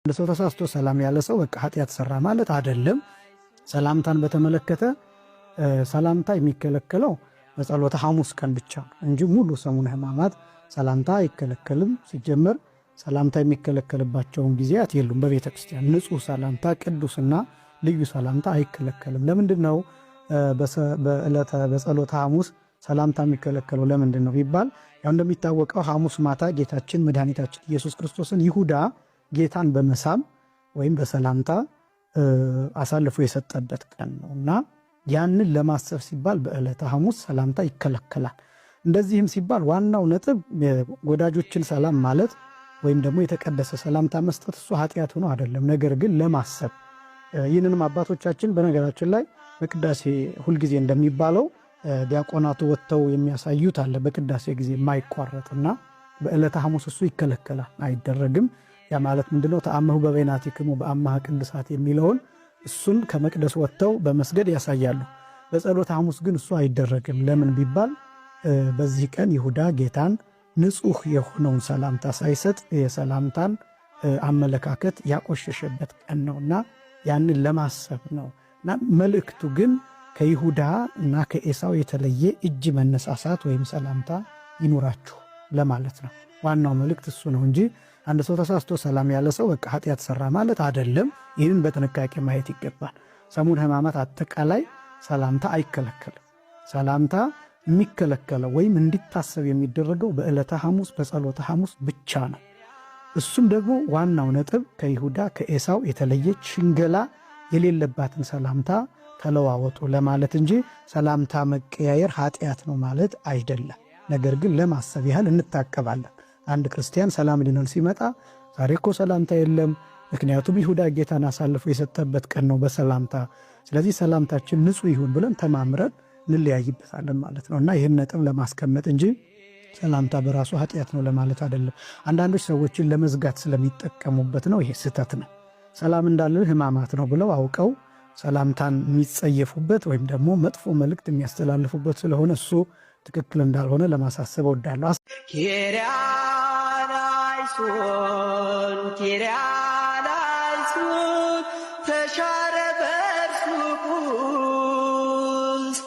ለሰው ተሳስቶ ሰላም ያለ ሰው በቃ ኃጢአት ሰራ ማለት አይደለም። ሰላምታን በተመለከተ ሰላምታ የሚከለከለው በጸሎተ ሐሙስ ቀን ብቻ እንጂ ሙሉ ሰሙነ ሕማማት ሰላምታ አይከለከልም። ሲጀመር ሰላምታ የሚከለከልባቸውን ጊዜያት የሉም። በቤተ ክርስቲያን ንጹህ ሰላምታ፣ ቅዱስና ልዩ ሰላምታ አይከለከልም። ለምንድነው በጸሎተ ሐሙስ ሰላምታ የሚከለከለው ለምንድን ነው ቢባል ያው እንደሚታወቀው ሐሙስ ማታ ጌታችን መድኃኒታችን ኢየሱስ ክርስቶስን ይሁዳ ጌታን በመሳም ወይም በሰላምታ አሳልፎ የሰጠበት ቀን ነውና ያንን ለማሰብ ሲባል በዕለተ ሐሙስ ሰላምታ ይከለከላል። እንደዚህም ሲባል ዋናው ነጥብ ወዳጆችን ሰላም ማለት ወይም ደግሞ የተቀደሰ ሰላምታ መስጠት እሱ ኃጢአት ሆኖ አይደለም። ነገር ግን ለማሰብ ይህንንም አባቶቻችን በነገራችን ላይ በቅዳሴ ሁልጊዜ እንደሚባለው ዲያቆናቱ ወጥተው የሚያሳዩት አለ። በቅዳሴ ጊዜ የማይቋረጥና በዕለተ ሐሙስ እሱ ይከለከላል፣ አይደረግም። ያ ማለት ምንድነው? ተአመሁ በበይናቲክሙ በአማሃ ቅድሳት የሚለውን እሱን ከመቅደስ ወጥተው በመስገድ ያሳያሉ። በጸሎተ ሐሙስ ግን እሱ አይደረግም። ለምን ቢባል በዚህ ቀን ይሁዳ ጌታን ንጹህ የሆነውን ሰላምታ ሳይሰጥ የሰላምታን አመለካከት ያቆሸሸበት ቀን ነውና ያንን ለማሰብ ነው። እና መልእክቱ ግን ከይሁዳ እና ከኤሳው የተለየ እጅ መነሳሳት ወይም ሰላምታ ይኑራችሁ ለማለት ነው። ዋናው መልእክት እሱ ነው እንጂ አንድ ሰው ተሳስቶ ሰላም ያለ ሰው በቃ ኃጢአት ሰራ ማለት አይደለም። ይህን በጥንቃቄ ማየት ይገባል። ሰሙነ ሕማማት አጠቃላይ ሰላምታ አይከለከልም። ሰላምታ የሚከለከለው ወይም እንዲታሰብ የሚደረገው በዕለተ ሐሙስ በጸሎተ ሐሙስ ብቻ ነው። እሱም ደግሞ ዋናው ነጥብ ከይሁዳ ከኤሳው የተለየች ሽንገላ የሌለባትን ሰላምታ ተለዋወጡ ለማለት እንጂ ሰላምታ መቀያየር ኃጢአት ነው ማለት አይደለም። ነገር ግን ለማሰብ ያህል እንታቀባለን። አንድ ክርስቲያን ሰላም ሊነን ሲመጣ ዛሬ እኮ ሰላምታ የለም፣ ምክንያቱም ይሁዳ ጌታን አሳልፎ የሰጠበት ቀን ነው በሰላምታ ስለዚህ ሰላምታችን ንጹህ ይሁን ብለን ተማምረን እንለያይበታለን ማለት ነው። እና ይህን ነጥብ ለማስቀመጥ እንጂ ሰላምታ በራሱ ኃጢአት ነው ለማለት አይደለም። አንዳንዶች ሰዎችን ለመዝጋት ስለሚጠቀሙበት ነው። ይሄ ስህተት ነው። ሰላም እንዳለ ሕማማት ነው ብለው አውቀው ሰላምታን የሚጸየፉበት ወይም ደግሞ መጥፎ መልእክት የሚያስተላልፉበት ስለሆነ እሱ ትክክል እንዳልሆነ ለማሳሰብ እወዳለሁ። ኪርያላይሶን ተሻረ በርሱ ቁስ